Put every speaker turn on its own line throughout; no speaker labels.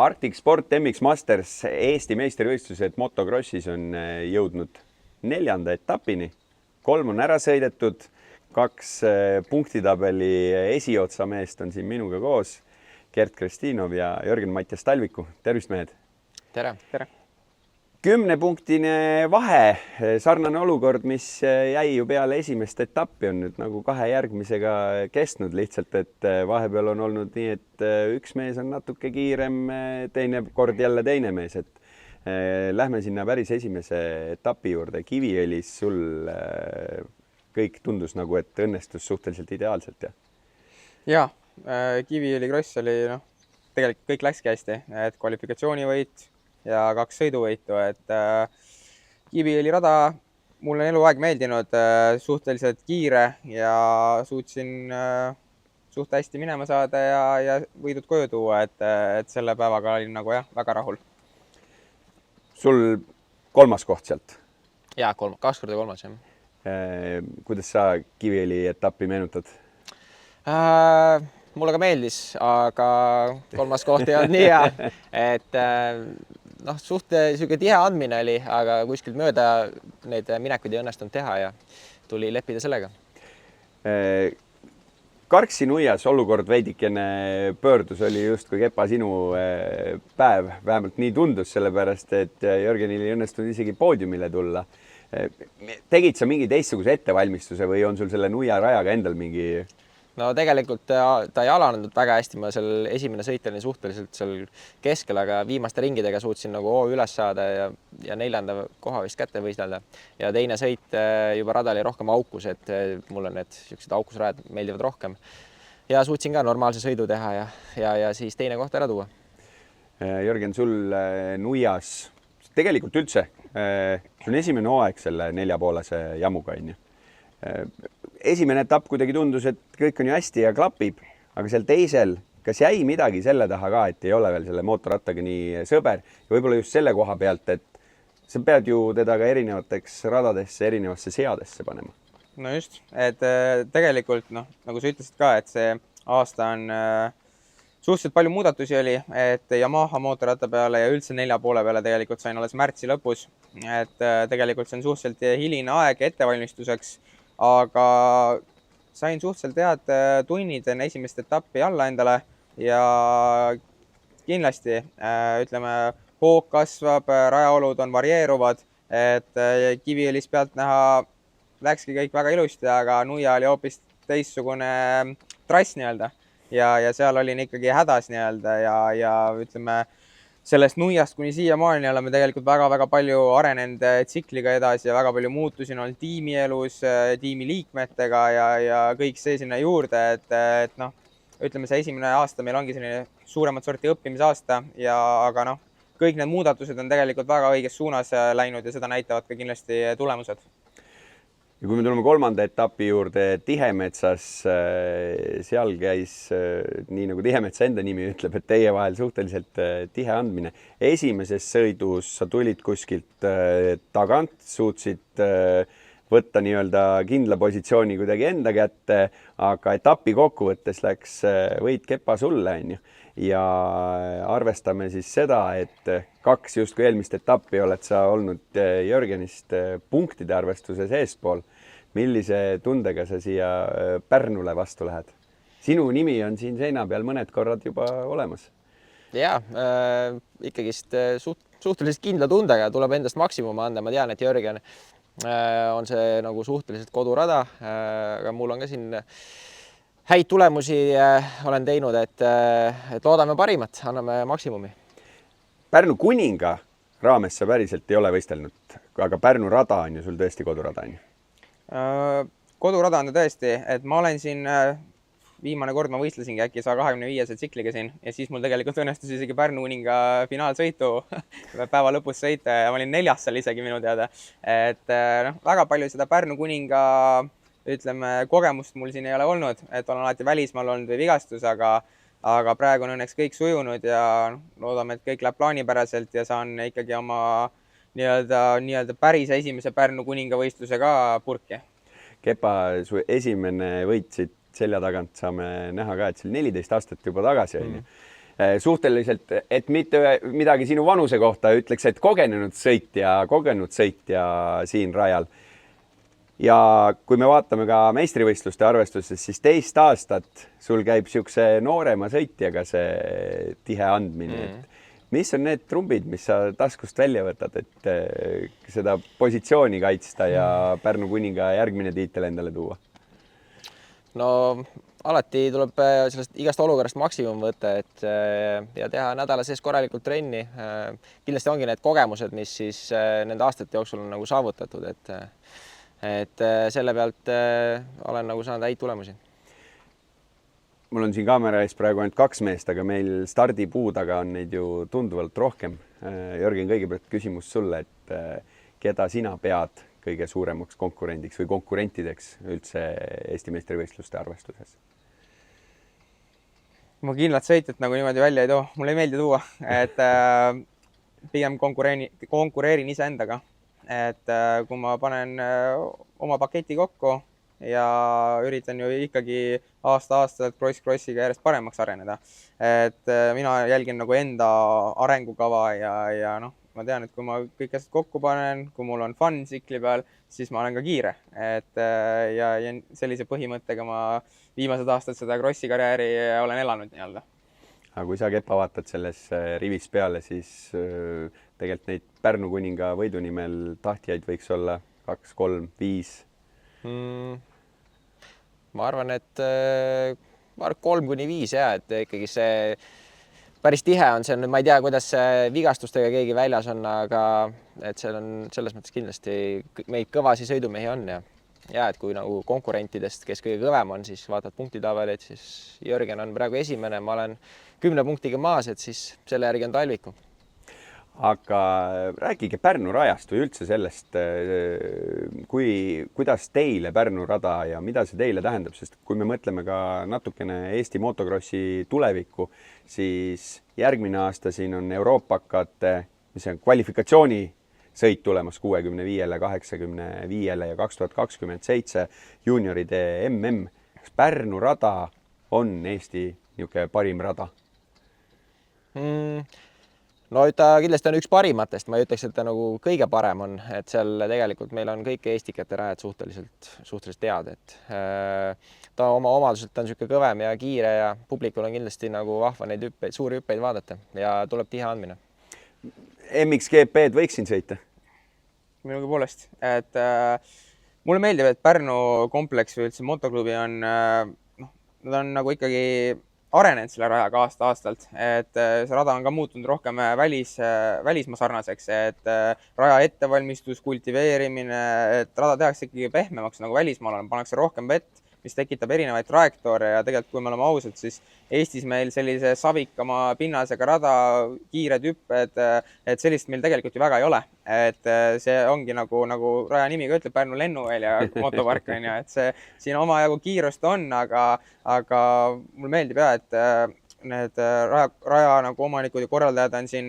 Arctic Sport MX Masters Eesti meistrivõistlused motokrossis on jõudnud 4. etapini. 3 on ära sõidetud, 2 punktitabeli esiotsa meest on siin minuga koos. Gert Kristinov ja Jörgen-Mattias Talviku. Tervist, mehed!
Tere! Tere!
10-punktine vahe, sarnane olukord, mis jäi ju peale esimest etappi, on nüüd nagu 2 järgmisega kestnud lihtsalt, et vahepeal on olnud nii, et üks mees on natuke kiirem, teine kord jälle teine mees, et lähme sinna päris esimese etapi juurde. Kiviõlis sul kõik tundus nagu, et õnnestus suhteliselt ideaalselt,
ja? Kiviõli kross oli, tegelikult kõik läkski hästi, et kvalifikatsioonivõit ja 2 sõiduvõitu, et Kiviõli rada mulle on eluaeg meeldinud, suhteliselt kiire ja suutsin suht hästi minema saada ja võidud koju tuua, et selle päevaga olin nagu väga rahul.
Sul 3. koht sealt?
Jaa, 2 korda 3. jah.
Kuidas sa Kiviõli etappi meenutad?
Mulle ka meeldis, aga 3. koht ei olnud nii hea, et suht tihe andmine oli, aga kuskilt mööda neid minekuid ei õnnestunud teha ja tuli leppida sellega.
Karksi nuias olukord veidikene pöördus, oli justkui Kepa sinu päev, vähemalt nii tundus, sellepärast, et Jörgenil ei õnnestunud isegi poodiumile tulla. Tegid sa mingi teistsuguse ettevalmistuse või on sul selle nuia rajaga endal mingi...
No tegelikult ta ei alanud väga hästi, ma seal esimene sõit oli suhteliselt seal keskel, aga viimaste ringidega suutsin nagu üles saada ja 4. koha vist kätte võistelda. Ja teine sõit juba rada oli rohkem aukus, et mulle need sellised aukusrajad meeldivad rohkem. Ja suutsin ka normaalse sõidu teha ja siis teine koht ära tuua.
Jörgen, sul nuias tegelikult üldse, sul on esimene hooaeg selle 4,5 jamuga, on ju. Esimene etapp kuidagi tundus, et kõik on ju hästi ja klapib, aga seal teisel, kas jäi midagi selle taha ka, et ei ole veel selle mootorrattaga nii sõber ja võib-olla just selle koha pealt, et sa pead ju teda ka erinevateks radadesse, erinevasse seadesse panema?
No just, et tegelikult nagu sa ütlesid ka, et see aasta on suhteliselt palju muudatusi oli, et Yamaha mootorratta peale ja üldse 4,5 peale tegelikult sain alles märtsi lõpus, et tegelikult see on suhteliselt hiline aeg ettevalmistuseks, aga sain suhteliselt head tunnid enne esimest etappi alla endale ja kindlasti, ütleme, hoog kasvab, rajaolud on varieeruvad, et Kiviõlis pealt näha läkski kõik väga ilusti, aga nuia oli hoopis teistsugune trass nii-öelda ja seal olin ikkagi hädas nii-öelda ja ütleme, sellest nuiast kuni siiamaani oleme tegelikult väga palju arenenud tsikliga edasi ja väga palju muutusi on olnud tiimielus, tiimiliikmetega ja kõik see sinna juurde, et ütleme, see esimene aasta meil ongi selline suuremat sorti õppimisaasta aga kõik need muudatused on tegelikult väga õiges suunas läinud ja seda näitavad ka kindlasti tulemused.
Ja kui me tuleme 3. etapi juurde Tihemetsas, seal käis, nii nagu Tihemetsa enda nimi ütleb, et teie vahel suhteliselt tihe andmine. Esimeses sõidus sa tulid kuskilt tagant, suutsid võtta nii-öelda kindla positsiooni kuidagi enda kätte, aga etapi kokkuvõttes läks võit Kepa sulle, on ju. Ja arvestame siis seda, et 2 justkui eelmist etappi oled sa olnud Jörgenist punktide arvestuses eespool. Millise tundega sa siia Pärnule vastu lähed? Sinu nimi on siin seina peal mõned korrad juba olemas.
Jaa, ikkagist suhteliselt kindla tundega tuleb endast maksimum anda. Ma tean, et Jörgen on see nagu suhteliselt kodurada, aga mul on ka siin häid tulemusi olen teinud, et loodame parimat, anname maksimumi.
Pärnu kuninga raames sa päriselt ei ole võistelnud, aga Pärnu rada on ju sul tõesti kodurada, on ju?
Kodurada on ta tõesti, et ma olen siin viimane kord ma võistlesingi äkki 125 tsikliga siin ja siis mul tegelikult õnnestus isegi Pärnu kuninga finaalsõitu päeva lõpus sõita ja ma olin 4. seal isegi minu teada. Et väga palju seda Pärnu kuninga ütleme, kogemust mul siin ei ole olnud, et olen alati välismaal olnud või vigastus, aga praegu on õnneks kõik sujunud ja loodame, et kõik läheb plaanipäraselt ja saan ikkagi oma nii-öelda päris esimese Pärnu kuningavõistluse ka purki.
Kepa, su esimene võit siit selja tagant saame näha ka, et see oli 14 aastat juba tagasi. suhteliselt, et mitte midagi sinu vanuse kohta, ütleks, et kogenud sõitja siin rajal. Ja kui me vaatame ka meistrivõistluste arvestuses, siis 2 aastat sul käib niisuguse noorema sõitjaga see tihe andmine. Mis on need trumbid, mis sa taskust välja võtad, et seda positsiooni kaitsta ja Pärnu kuninga järgmine tiitel endale tuua?
No alati tuleb sellest igast olukorrast maksimum võtta, et ja teha nädala sees korralikult trenni. Kindlasti ongi need kogemused, mis siis nende aastate jooksul on nagu saavutatud, et selle pealt olen nagu saanud häid tulemusi.
Mul on siin kaamera ees praegu ainult 2 meest, aga meil stardipuu taga on neid ju tunduvalt rohkem. Jörgen, kõigepealt küsimus sulle, et keda sina pead kõige suuremaks konkurendiks või konkurentideks üldse Eesti meistrivõistluste arvestuses?
Ma kindlat sõitjat nagu niimoodi välja ei too. Mulle ei meeldi tuua, et pigem konkureerin iseendaga. Et kui ma panen oma paketi kokku ja üritan ju ikkagi aasta-aastalt cross-crossiga järjest paremaks areneda. Et mina jälgin nagu enda arengukava ja ma tean, et kui ma kõik asjad kokku panen, kui mul on fun tsikli peal, siis ma olen ka kiire. Et ja sellise põhimõttega ma viimased aastad seda crossi karjääri olen elanud nii-öelda.
Aga kui sa Kepa vaatad selles rivis peale, siis tegelikult neid Pärnu kuninga võidu nimel tahtjaid võiks olla 2, 3, 5.
Ma arvan, et 3-5 et ikkagi see päris tihe on see. Ma ei tea, kuidas vigastustega keegi väljas on, aga et seal on selles mõttes kindlasti meid kõvasi sõidumehi on ja et kui nagu konkurentidest, kes kõige kõvem on, siis vaatad punktitabelit, siis Jörgen on praegu esimene, ma olen 10 punktiga maas, et siis selle järgi on Talviku.
Aga rääkige Pärnu rajast või üldse sellest, kuidas teile Pärnu rada ja mida see teile tähendab, sest kui me mõtleme ka natukene Eesti motokrossi tulevikku, siis järgmine aasta siin on Euroopakate, mis on kvalifikatsiooni sõit tulemas 65-le, 85-le ja 2027 juunioride MM. Kas Pärnu rada on Eesti niisugune parim rada?
No ta kindlasti on üks parimatest, ma ei ütleks, et ta nagu kõige parem on, et seal tegelikult meil on kõik eestikate rajad suhteliselt head, et ta oma omaduselt on niisugune kõvem ja kiire ja publikul on kindlasti nagu vahva neid suuri hüppeid vaadata ja tuleb tihe andmine.
MXGP-d võiks siin sõita?
Minugi poolest, et mulle meeldib, et Pärnu kompleks või üldse motoklubi on, nad on nagu ikkagi arenenud selle rajaga aasta-aastalt, et see rada on ka muutunud rohkem välismaa sarnaseks, et raja ettevalmistus, kultiveerimine, et rada tehakse ikkagi pehmemaks nagu välismaal on, pannakse rohkem vett, mis tekitab erinevaid trajektoore ja tegelikult, kui me oleme ausad, siis Eestis meil sellise savikama pinnasega rada, kiired hüpped, et sellist meil tegelikult ju väga ei ole. Et see ongi nagu raja nimi ka ütleb, Pärnu lennuvälja motopark on ja, et see siin omajagu kiirust on, aga mulle meeldib ja, et need raja nagu omanikud ja korraldajad on siin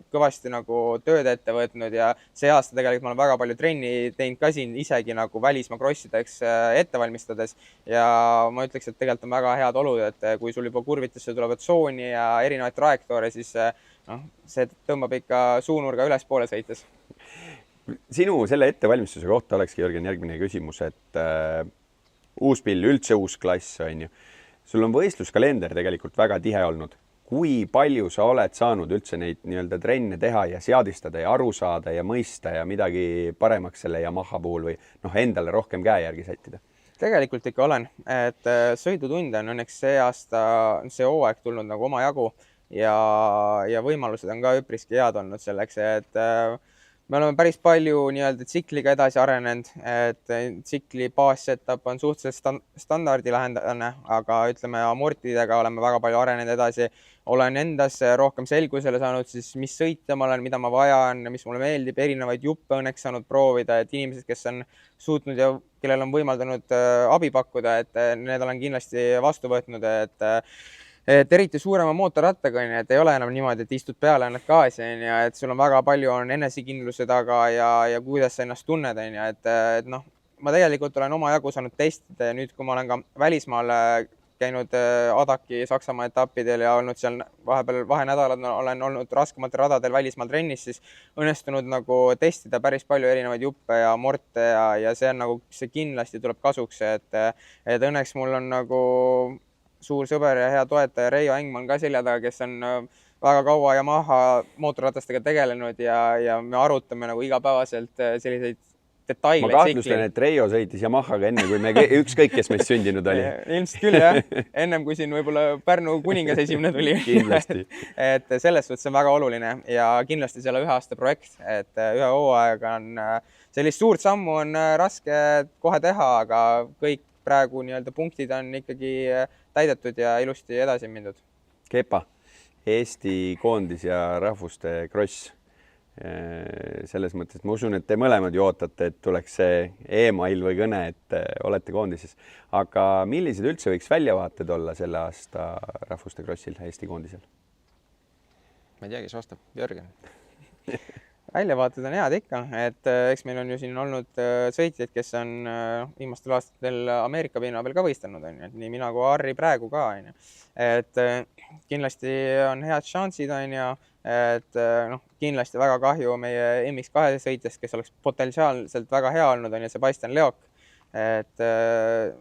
kõvasti nagu tööd ette võtnud ja see aasta tegelikult ma olen väga palju trenni teinud ka siin isegi nagu välismaa crossideks ette valmistades ja ma ütleks, et tegelikult on väga head olud, et kui sul juba kurvitesse tulevad tsooni ja erinevaid trajektoore, siis see tõmbab ikka suunurga ülespoole sõites.
Sinu selle ettevalmistuse kohta olekski, Jörgen, järgmine küsimus, et uus pill, üldse uus klass on ju. Sul on võistluskalender tegelikult väga tihe olnud. Kui palju sa oled saanud üldse neid nii-öelda trenne teha ja seadistada ja aru saada ja mõista ja midagi paremaks selle Yamaha puhul või endale rohkem käe järgi sättida?
Tegelikult ikka olen, et sõidutunde on õnneks see aasta, see hooaeg tulnud nagu omajagu ja võimalused on ka üpriski head olnud selleks, et me oleme päris palju nii-öelda tsikliga edasi arenenud, et tsikli baassetup on suhteliselt standardilähendane, aga ütleme amortidega oleme väga palju arenenud edasi. Olen endas rohkem selgusele saanud, siis mis sõita ma olen, mida ma vajan, mis mulle meeldib, erinevaid juppe õnneks saanud proovida, et inimesed, kes on suutnud ja kellel on võimaldanud abi pakkuda, et need olen kindlasti vastu võtnud, et eriti suurema mootorrattaga on, et ei ole enam niimoodi, et istud peale, annad gaasi ja et sul on väga palju on enesekindluse taga ja kuidas sa ennast tunned on, et ma tegelikult olen omajagu saanud testida ja nüüd, kui ma olen ka välismaal käinud Adaki Saksamaa etappidel ja olnud seal vahepeal vahenädalad, olen olnud raskematel radadel välismaal trennis, siis õnnestunud nagu testida päris palju erinevaid juppe ja morte ja see on nagu, see kindlasti tuleb kasuks, et õnneks mul on nagu suur sõber ja hea toetaja Reijo Engman ka selja taga, kes on väga kaua Yamaha mootorratastega tegelenud ja me arutame nagu igapäevaselt selliseid detaile.
Ma kahtlustan, et Reijo sõitis Yamahaga enne, kui me ükskõik, kes meist sündinud oli.
Ilmselt küll, jah. Ennem kui siin võib-olla Pärnu kuningas esimene tuli.
Kindlasti.
et selles suhtes on väga oluline ja kindlasti selle 1 aasta projekt, et 1 hooaega on sellist suurt sammu on raske kohe teha, aga kõik praegu nii-öelda punktid on ikkagi täidetud ja ilusti edasi mindud.
Kepa, Eesti koondis ja rahvuste kross. Selles mõttes, et ma usun, et te mõlemad ju ootate, et tuleks see email või kõne, et olete koondises. Aga millised üldse võiks väljavaated olla selle aasta rahvuste krossil Eesti koondisel?
Ma ei tea, kes vastab. Jörgen.
Väljavaated on head ikka, et eks meil on ju siin olnud sõitjaid, kes on viimastel aastatel Ameerika pinna peal ka võistelnud, on ju, et nii mina kui Harri praegu ka, on ju. Et kindlasti on head šansid, on ju, et kindlasti väga kahju meie MX2 sõitjast, kes oleks potentsiaalselt väga hea olnud, on ju Sebastian Leok. Et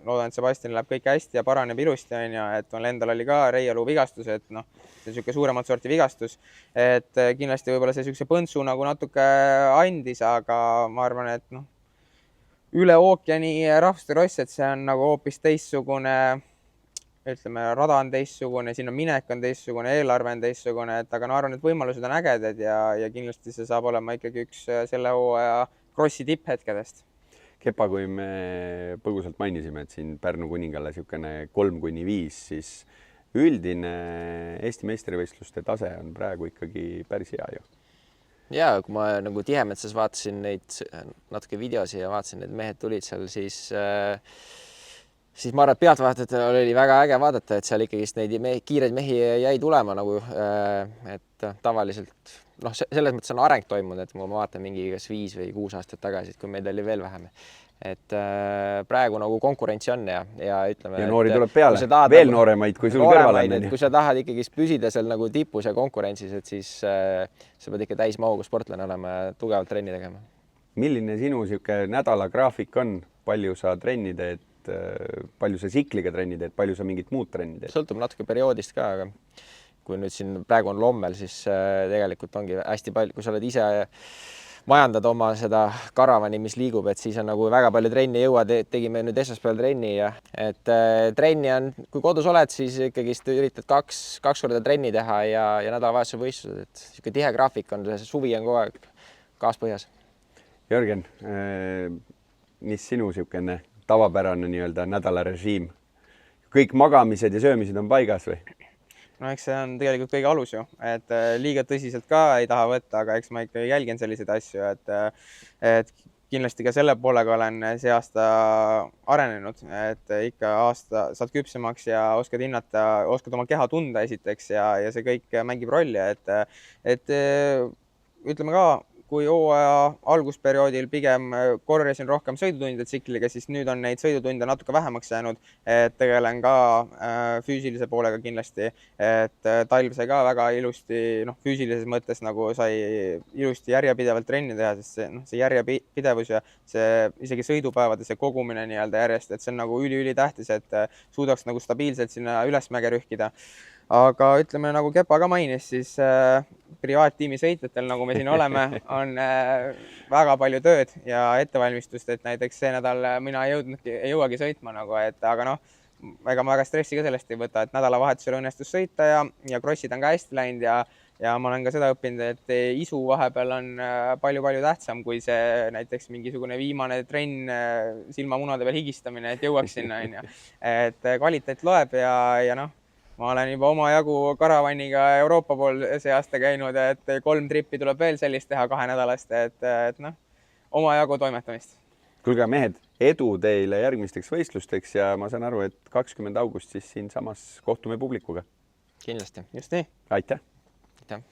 loodan, et Sebastian läheb kõik hästi ja paraneb ilusti, on ju, et endal oli ka reialuu vigastus, et see on niisugune suuremat sorti vigastus, et kindlasti võib-olla see niisuguse põntsu nagu natuke andis, aga ma arvan, et üle ookeani rahvuste ross, et see on nagu hoopis teistsugune, ütleme, rada on teistsugune, siin on minek on teistsugune, eelarve on teistsugune, et aga ma arvan, et võimalused on ägedad ja kindlasti see saab olema ikkagi üks selle hooaja krossi tipphetkedest.
Kepa, kui me põgusalt mainisime, et siin Pärnu kuningale niisugune 3-5, siis üldine Eesti meistrivõistluste tase on praegu ikkagi päris hea ju.
Ja kui ma nagu Tihemetsas vaatasin neid natuke videosi ja vaatasin, need mehed tulid seal, siis ma arvan, et pealtvaatajatele oli väga äge vaadata, et seal ikkagi neid kiireid mehi jäi tulema nagu, et tavaliselt selles mõttes on areng toimunud, et ma vaatan mingi kas 5 või 6 aastat tagasi, kui meid oli veel vähem. Et praegu nagu konkurentsi on ja ütleme...
Ja noori tuleb peale, veel nooremaid, kui sul kõrval on.
Kui sa tahad ikkagi püsida seal nagu tipus ja konkurentsis, et siis sa pead ikka täismahuga sportlane olema ja tugevalt trenni tegema.
Milline sinu nädala graafik on? Palju sa trenni teed? Palju sa sikliga trenni teed? Palju sa mingit muud trenni teed?
Sõltub natuke perioodist ka, aga kui nüüd siin praegu on lommel, siis tegelikult ongi hästi palju, kui sa oled ise majandad oma seda karavani, mis liigub, et siis on nagu väga palju trenni jõua, tegime nüüd esmaspäeval trenni ja et trenni on, kui kodus oled, siis ikkagi üritad kaks korda trenni teha ja nädalavahetuse võistlused, et niisugune tihe graafik on, see suvi on kogu aeg kaaspõhjas.
Jörgen, mis sinu niisugune tavapärane nii-öelda nädalarežiim? Kõik magamised ja söömised on paigas või?
No eks see on tegelikult kõige alus ju, et liiga tõsiselt ka ei taha võtta, aga eks ma ikka jälgin selliseid asju, et kindlasti ka selle poolega olen see aasta arenenud, et ikka aasta saad küpsemaks ja oskad hinnata, oskad oma keha tunda esiteks ja see kõik mängib rolli, et ütleme ka, kui hooaja algusperioodil pigem korjasin rohkem sõidutunde tsikliga, siis nüüd on neid sõidutunde natuke vähemaks jäänud, et tegelen ka füüsilise poolega kindlasti, et talv sai ka väga ilusti, füüsilises mõttes nagu sai ilusti järjepidevalt trenni teha, sest see järjepidevus ja see isegi sõidupäevade see kogumine nii-öelda järjest, et see on nagu üli-ülitähtis, et suudaks nagu stabiilselt sinna ülesmäge rühkida. Aga ütleme, nagu Kepa ka mainis, siis privaattiimi sõitjatel, nagu me siin oleme, on väga palju tööd ja ettevalmistust, et näiteks see nädal mina ei jõuagi sõitma, aga ega ma väga stressi ka sellest ei võta, et nädalavahetusel õnnestus sõita ja krossid on ka hästi läinud ja ma olen ka seda õppinud, et isu vahepeal on palju-palju tähtsam kui see näiteks mingisugune viimane trenn silmamunade peal higistamine, et jõuaks sinna, et kvaliteet loeb ja ma olen juba omajagu karavaniga Euroopa pool see aasta käinud, et 3 trippi tuleb veel sellist teha 2 nädalast, et omajagu toimetamist.
Kuulge mehed, edu teile järgmisteks võistlusteks ja ma saan aru, et 20. august siis siinsamas kohtume publikuga.
Kindlasti.
Just nii.
Aitäh!
Aitäh!